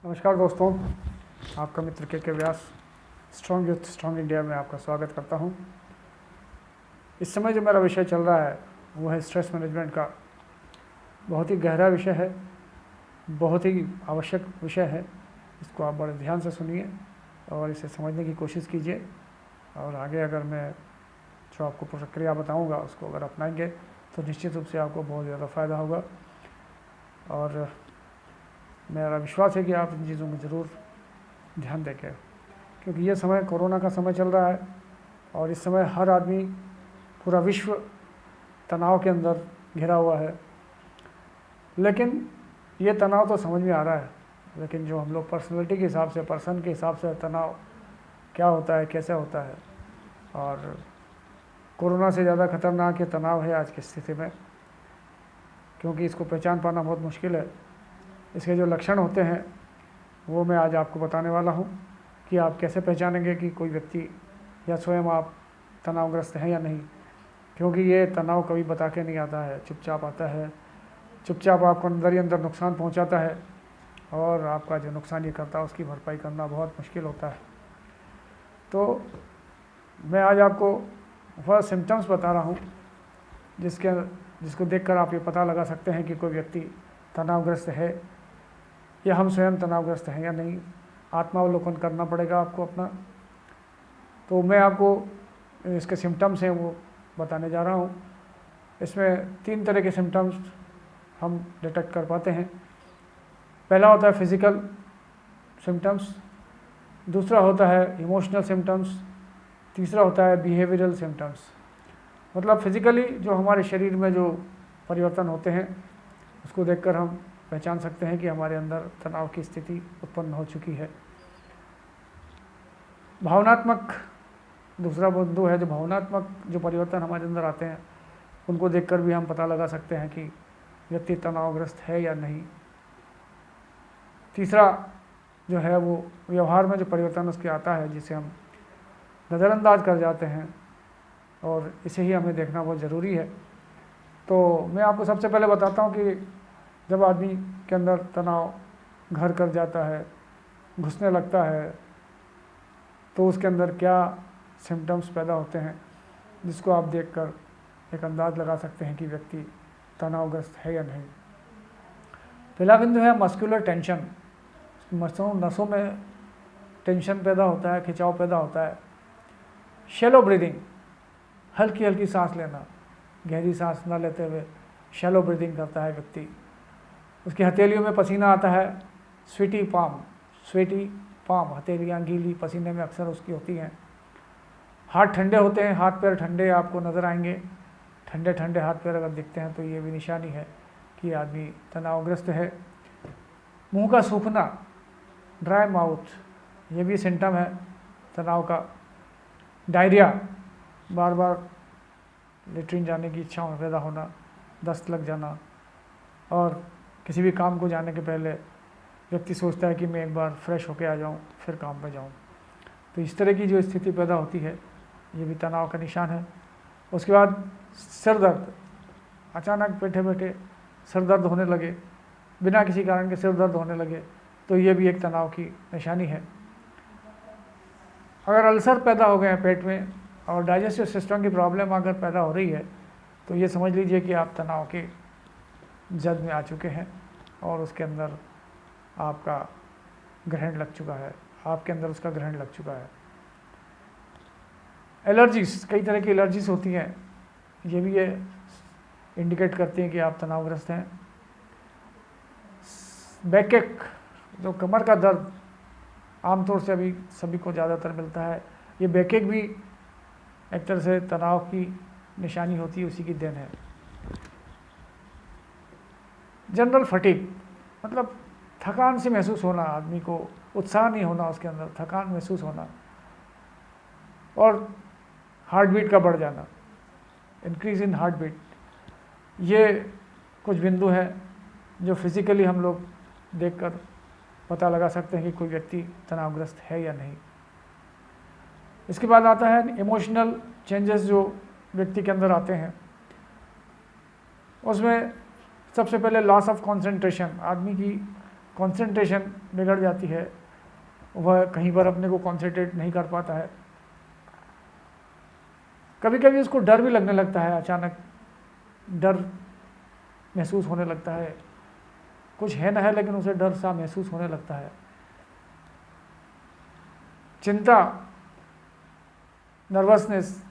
नमस्कार दोस्तों, आपका मित्र के व्यास स्ट्रॉन्ग यूथ स्ट्रॉन्ग इंडिया में आपका स्वागत करता हूं। इस समय जो मेरा विषय चल रहा है वो है स्ट्रेस मैनेजमेंट का। बहुत ही गहरा विषय है, बहुत ही आवश्यक विषय है। इसको आप बड़े ध्यान से सुनिए और इसे समझने की कोशिश कीजिए, और आगे अगर मैं जो आपको प्रक्रिया बताऊंगा उसको अगर अपनाएंगे तो निश्चित रूप से आपको बहुत ज़्यादा फ़ायदा होगा। और मेरा विश्वास है कि आप इन चीज़ों में ज़रूर ध्यान देंगे, क्योंकि ये समय कोरोना का समय चल रहा है और इस समय हर आदमी, पूरा विश्व तनाव के अंदर घिरा हुआ है। लेकिन ये तनाव तो समझ में आ रहा है, लेकिन जो हम लोग पर्सनैलिटी के हिसाब से, पर्सन के हिसाब से तनाव क्या होता है, कैसे होता है, और कोरोना से ज़्यादा खतरनाक ये तनाव है आज की स्थिति में, क्योंकि इसको पहचान पाना बहुत मुश्किल है। इसके जो लक्षण होते हैं वो मैं आज आपको बताने वाला हूँ कि आप कैसे पहचानेंगे कि कोई व्यक्ति या स्वयं आप तनावग्रस्त हैं या नहीं। क्योंकि ये तनाव कभी बता के नहीं आता है, चुपचाप आता है, चुपचाप आपको अंदर ही अंदर नुकसान पहुँचाता है, और आपका जो नुकसान ये करता है उसकी भरपाई करना बहुत मुश्किल होता है। तो मैं आज आपको वह सिम्टम्स बता रहा हूँ जिसको देखकर आप ये पता लगा सकते हैं कि कोई व्यक्ति तनावग्रस्त है या हम स्वयं तनावग्रस्त हैं या नहीं। आत्मावलोकन करना पड़ेगा आपको अपना। तो मैं आपको इसके सिम्टम्स हैं वो बताने जा रहा हूँ। इसमें 3 तरह के सिम्टम्स हम डिटेक्ट कर पाते हैं। पहला होता है फिज़िकल सिम्टम्स, दूसरा होता है इमोशनल सिम्टम्स, तीसरा होता है बिहेवियरल सिम्टम्स। मतलब फिज़िकली जो हमारे शरीर में जो परिवर्तन होते हैं उसको देखकर हम पहचान सकते हैं कि हमारे अंदर तनाव की स्थिति उत्पन्न हो चुकी है। भावनात्मक दूसरा बिंदु है, जो भावनात्मक जो परिवर्तन हमारे अंदर आते हैं उनको देखकर भी हम पता लगा सकते हैं कि व्यक्ति तनावग्रस्त है या नहीं। तीसरा जो है वो व्यवहार में जो परिवर्तन उसके आता है, जिसे हम नज़रअंदाज कर जाते हैं, और इसे ही हमें देखना बहुत ज़रूरी है। तो मैं आपको सबसे पहले बताता हूँ कि जब आदमी के अंदर तनाव घर कर जाता है, घुसने लगता है, तो उसके अंदर क्या सिम्टम्स पैदा होते हैं, जिसको आप देखकर एक अंदाज़ लगा सकते हैं कि व्यक्ति तनावग्रस्त है या नहीं। पहला बिंदु है मस्कुलर टेंशन। नसों में टेंशन पैदा होता है, खिंचाव पैदा होता है। शैलो ब्रीदिंग, हल्की हल्की सांस लेना, गहरी सांस न लेते हुए शैलो ब्रीदिंग करता है व्यक्ति। उसकी हथेलियों में पसीना आता है। स्वेटी पाम, हथेलियाँ गीली पसीने में अक्सर उसकी होती हैं। हाथ ठंडे होते हैं, हाथ पैर ठंडे आपको नज़र आएंगे। ठंडे ठंडे हाथ पैर अगर दिखते हैं तो ये भी निशानी है कि आदमी तनावग्रस्त है। मुंह का सूखना, ड्राई माउथ, ये भी सिम्टम है तनाव का। डायरिया, बार बार लेटरिन जाने की इच्छा पैदा होना, दस्त लग जाना, और किसी भी काम को जाने के पहले व्यक्ति सोचता है कि मैं एक बार फ्रेश होके आ जाऊं फिर काम पे जाऊं। तो इस तरह की जो स्थिति पैदा होती है ये भी तनाव का निशान है। उसके बाद सिर दर्द, अचानक बैठे बैठे सिर दर्द होने लगे, बिना किसी कारण के सिर दर्द होने लगे, तो ये भी एक तनाव की निशानी है। अगर अल्सर पैदा हो गए हैं पेट में और डाइजेस्टिव सिस्टम की प्रॉब्लम अगर पैदा हो रही है तो ये समझ लीजिए कि आप तनाव के जद में आ चुके हैं और उसके अंदर आपका ग्रहण लग चुका है, आपके अंदर उसका ग्रहण लग चुका है। एलर्जीज, कई तरह की एलर्जीज होती हैं, ये भी ये इंडिकेट करती हैं कि आप तनावग्रस्त हैं। बैकएक, जो कमर का दर्द आमतौर से अभी सभी को ज़्यादातर मिलता है, ये बैकएक भी एक तरह से तनाव की निशानी होती है, उसी की देन है। जनरल फटीग, मतलब थकान से महसूस होना, आदमी को उत्साह नहीं होना, उसके अंदर थकान महसूस होना, और हार्ट बीट का बढ़ जाना, इंक्रीज इन हार्ट बीट। ये कुछ बिंदु हैं जो फिज़िकली हम लोग देखकर पता लगा सकते हैं कि कोई व्यक्ति तनावग्रस्त है या नहीं। इसके बाद आता है इमोशनल चेंजेस जो व्यक्ति के अंदर आते हैं। उसमें सबसे पहले लॉस ऑफ कंसंट्रेशन, आदमी की कंसंट्रेशन बिगड़ जाती है, वह कहीं पर अपने को कंसंट्रेट नहीं कर पाता है। कभी कभी उसको डर भी लगने लगता है, अचानक डर महसूस होने लगता है, कुछ है ना है लेकिन उसे डर सा महसूस होने लगता है। चिंता, नर्वसनेस,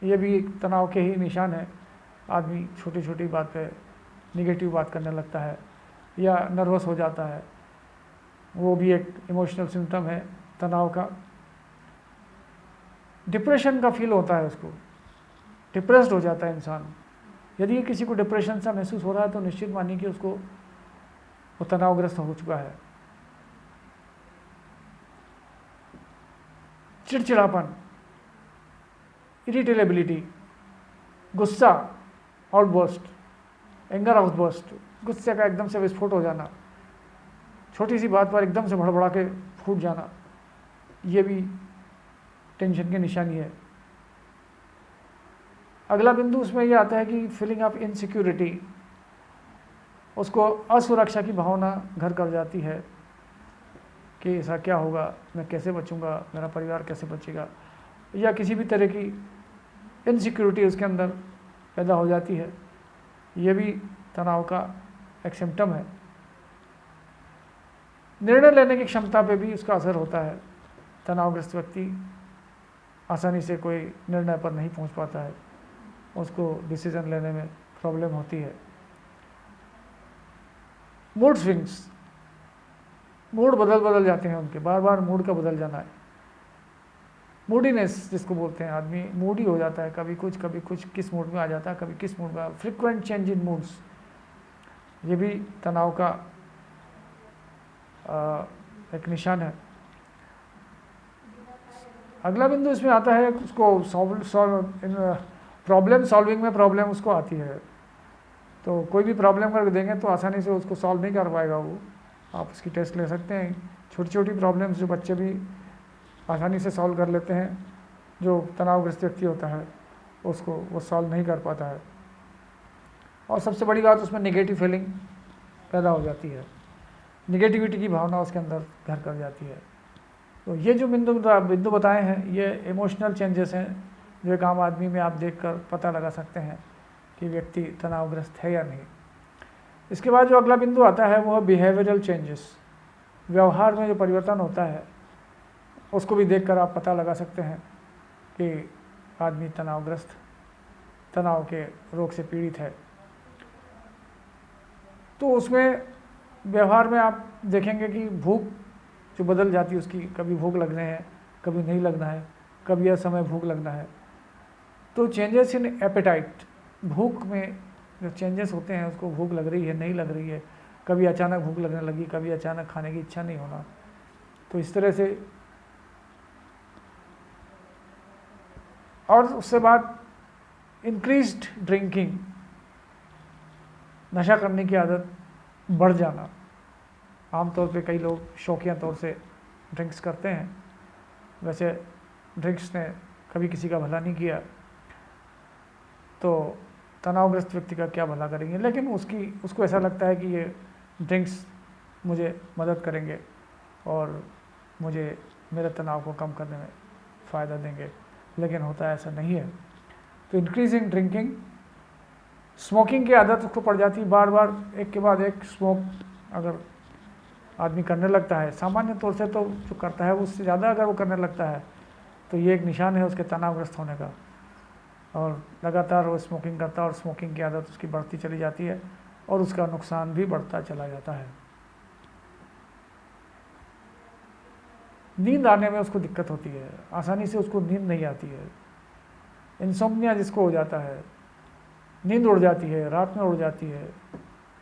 ये भी एक तनाव के ही निशान है। आदमी छोटी छोटी बात पे निगेटिव बात करने लगता है या नर्वस हो जाता है, वो भी एक इमोशनल सिम्टम है तनाव का। डिप्रेशन का फील होता है, उसको डिप्रेस्ड हो जाता है इंसान। यदि किसी को डिप्रेशन सा महसूस हो रहा है तो निश्चित मानिए कि उसको वो तनावग्रस्त हो चुका है। चिड़चिड़ापन, इरिटेबिलिटी, गुस्सा, आउटबर्स्ट, एंगर आउटबर्स्ट, गुस्से का एकदम से विस्फोट हो जाना, छोटी सी बात पर एकदम से भड़बड़ा के फूट जाना, ये भी टेंशन की निशानी है। अगला बिंदु उसमें ये आता है कि फीलिंग ऑफ इनसिक्योरिटी, उसको असुरक्षा की भावना घर कर जाती है कि ऐसा क्या होगा, मैं कैसे बचूंगा, मेरा परिवार कैसे बचेगा, या किसी भी तरह की इनसिक्योरिटी उसके अंदर पैदा हो जाती है। ये भी तनाव का एक सिम्टम है। निर्णय लेने की क्षमता पे भी उसका असर होता है। तनावग्रस्त व्यक्ति आसानी से कोई निर्णय पर नहीं पहुंच पाता है, उसको डिसीजन लेने में प्रॉब्लम होती है। मूड स्विंग्स, मूड बदल जाते हैं उनके, बार बार मूड का बदल जाना है। मूडीनेस जिसको बोलते हैं, आदमी मूडी हो जाता है, कभी कुछ किस मूड में आ जाता है, कभी किस मूड में। फ्रिक्वेंट चेंज इन मूड्स, ये भी तनाव का एक निशान है। अगला बिंदु इसमें आता है, उसको प्रॉब्लम सॉल्विंग में प्रॉब्लम उसको आती है। तो कोई भी प्रॉब्लम करके देंगे तो आसानी से उसको सॉल्व नहीं कर पाएगा वो। आप उसकी टेस्ट ले सकते हैं। छोटी छोटी प्रॉब्लम्स जो बच्चे भी आसानी से सॉल्व कर लेते हैं, जो तनावग्रस्त व्यक्ति होता है उसको वो सॉल्व नहीं कर पाता है। और सबसे बड़ी बात, उसमें नेगेटिव फीलिंग पैदा हो जाती है, निगेटिविटी की भावना उसके अंदर घर कर जाती है। तो ये जो बिंदु बताए हैं, ये इमोशनल चेंजेस हैं जो एक आम आदमी में आप देखकर पता लगा सकते हैं कि व्यक्ति तनावग्रस्त है या नहीं। इसके बाद जो अगला बिंदु आता है वो है बिहेवियरल चेंजेस, व्यवहार में जो परिवर्तन होता है उसको भी देखकर आप पता लगा सकते हैं कि आदमी तनावग्रस्त, तनाव के रोग से पीड़ित है। तो उसमें व्यवहार में आप देखेंगे कि भूख जो बदल जाती है उसकी, कभी भूख लगने है, कभी नहीं लगना है, कभी असमय भूख लगना है। तो चेंजेस इन एपेटाइट, भूख में जो चेंजेस होते हैं, उसको भूख लग रही है, नहीं लग रही है, कभी अचानक भूख लगने लगी, कभी अचानक खाने की इच्छा नहीं होना। तो इस तरह से, और उससे बाद इंक्रीज्ड ड्रिंकिंग, नशा करने की आदत बढ़ जाना। आमतौर पे कई लोग शौकिया तौर से ड्रिंक्स करते हैं, वैसे ड्रिंक्स ने कभी किसी का भला नहीं किया, तो तनावग्रस्त व्यक्ति का क्या भला करेंगे, लेकिन उसको ऐसा लगता है कि ये ड्रिंक्स मुझे मदद करेंगे और मुझे मेरे तनाव को कम करने में फ़ायदा देंगे, लेकिन होता ऐसा नहीं है। तो इंक्रीजिंग ड्रिंकिंग, स्मोकिंग की आदत उसको पड़ जाती है, बार बार एक के बाद एक स्मोक अगर आदमी करने लगता है, सामान्य तौर से तो जो करता है उससे ज़्यादा अगर वो करने लगता है तो ये एक निशान है उसके तनावग्रस्त होने का। और लगातार वो स्मोकिंग करता है और स्मोकिंग की आदत उसकी बढ़ती चली जाती है और उसका नुकसान भी बढ़ता चला जाता है। नींद आने में उसको दिक्कत होती है, आसानी से उसको नींद नहीं आती है। इंसोम्निया जिसको हो जाता है, नींद उड़ जाती है, रात में उड़ जाती है,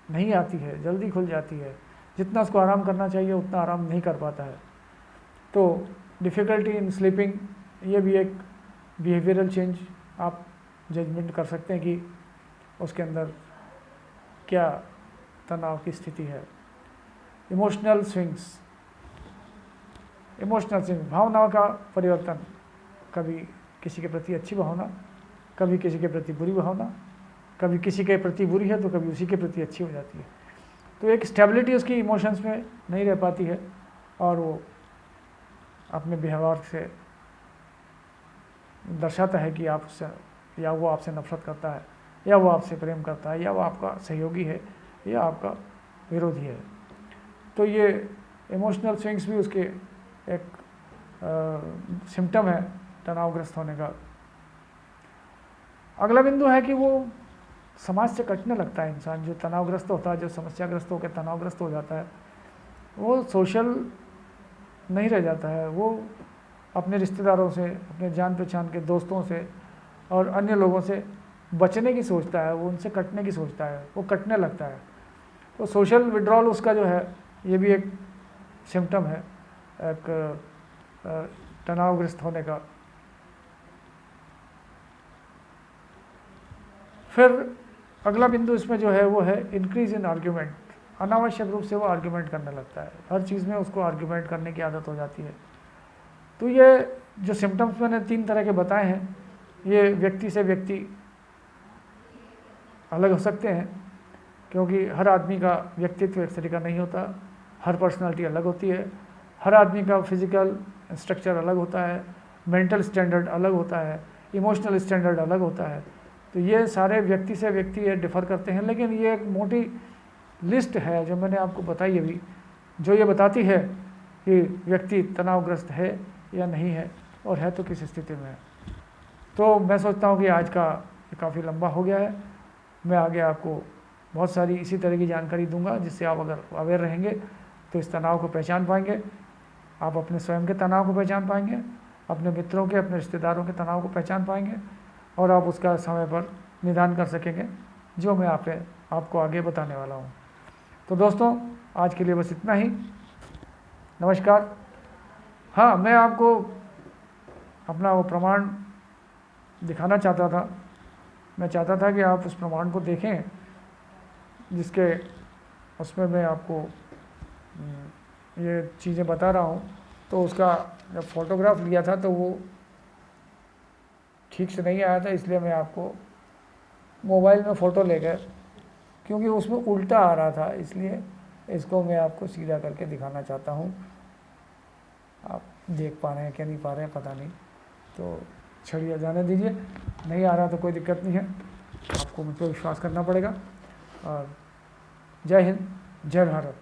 नहीं आती है, जल्दी खुल जाती है, जितना उसको आराम करना चाहिए उतना आराम नहीं कर पाता है। तो डिफ़िकल्टी इन स्लीपिंग, ये भी एक बिहेवियरल चेंज आप जजमेंट कर सकते हैं कि उसके अंदर क्या तनाव की स्थिति है। इमोशनल स्विंग्स, भावनाओं का परिवर्तन, कभी किसी के प्रति अच्छी भावना, कभी किसी के प्रति बुरी भावना, कभी किसी के प्रति बुरी है तो कभी उसी के प्रति अच्छी हो जाती है। तो एक स्टेबिलिटी उसकी इमोशंस में नहीं रह पाती है और वो अपने व्यवहार से दर्शाता है कि आप उससे, या वो आपसे नफरत करता है, या वो आपसे प्रेम करता है, या वो आपका सहयोगी है, या आपका विरोधी है। तो ये इमोशनल स्विंग्स भी उसके एक सिम्टम है तनावग्रस्त होने का। अगला बिंदु है कि वो समाज से कटने लगता है इंसान। जो तनावग्रस्त होता है, जो समस्याग्रस्त होकर तनावग्रस्त हो जाता है, वो सोशल नहीं रह जाता है। वो अपने रिश्तेदारों से, अपने जान पहचान के दोस्तों से और अन्य लोगों से बचने की सोचता है, वो उनसे कटने की सोचता है, वो कटने लगता है। तो सोशल विड्रॉल उसका जो है, ये भी एक सिम्टम है एक तनावग्रस्त होने का। फिर अगला बिंदु इसमें जो है वो है इंक्रीज इन आर्ग्यूमेंट। अनावश्यक रूप से वो आर्ग्यूमेंट करने लगता है, हर चीज़ में उसको आर्ग्यूमेंट करने की आदत हो जाती है। तो ये जो सिम्टम्स मैंने 3 तरह के बताए हैं, ये व्यक्ति से व्यक्ति अलग हो सकते हैं, क्योंकि हर आदमी का व्यक्तित्व एक तरीका नहीं होता, हर पर्सनालिटी अलग होती है, हर आदमी का फिजिकल स्ट्रक्चर अलग होता है, मेंटल स्टैंडर्ड अलग होता है, इमोशनल स्टैंडर्ड अलग होता है। तो ये सारे व्यक्ति से व्यक्ति ये डिफ़र करते हैं, लेकिन ये एक मोटी लिस्ट है जो मैंने आपको बताई अभी, जो ये बताती है कि व्यक्ति तनावग्रस्त है या नहीं है, और है तो किस स्थिति में है। तो मैं सोचता हूँ कि आज का काफ़ी लंबा हो गया है। मैं आगे आपको बहुत सारी इसी तरह की जानकारी दूंगा, जिससे आप अगर अवेयर रहेंगे तो इस तनाव को पहचान पाएंगे, आप अपने स्वयं के तनाव को पहचान पाएंगे, अपने मित्रों के, अपने रिश्तेदारों के तनाव को पहचान पाएंगे, और आप उसका समय पर निदान कर सकेंगे, जो मैं आपको आगे बताने वाला हूँ। तो दोस्तों, आज के लिए बस इतना ही। नमस्कार। हाँ, मैं आपको अपना वो प्रमाण दिखाना चाहता था। मैं चाहता था कि आप उस प्रमाण को देखें, जिसके उसमें मैं आपको ये चीज़ें बता रहा हूँ। तो उसका जब फ़ोटोग्राफ लिया था तो वो ठीक से नहीं आया था, इसलिए मैं आपको मोबाइल में फ़ोटो लेकर, क्योंकि उसमें उल्टा आ रहा था, इसलिए इसको मैं आपको सीधा करके दिखाना चाहता हूँ। आप देख पा रहे हैं क्या नहीं पा रहे हैं पता नहीं, तो छोड़िए, जाने दीजिए। नहीं आ रहा तो कोई दिक्कत नहीं है, आपको मुझ पर विश्वास करना पड़ेगा। और जय हिंद, जय भारत।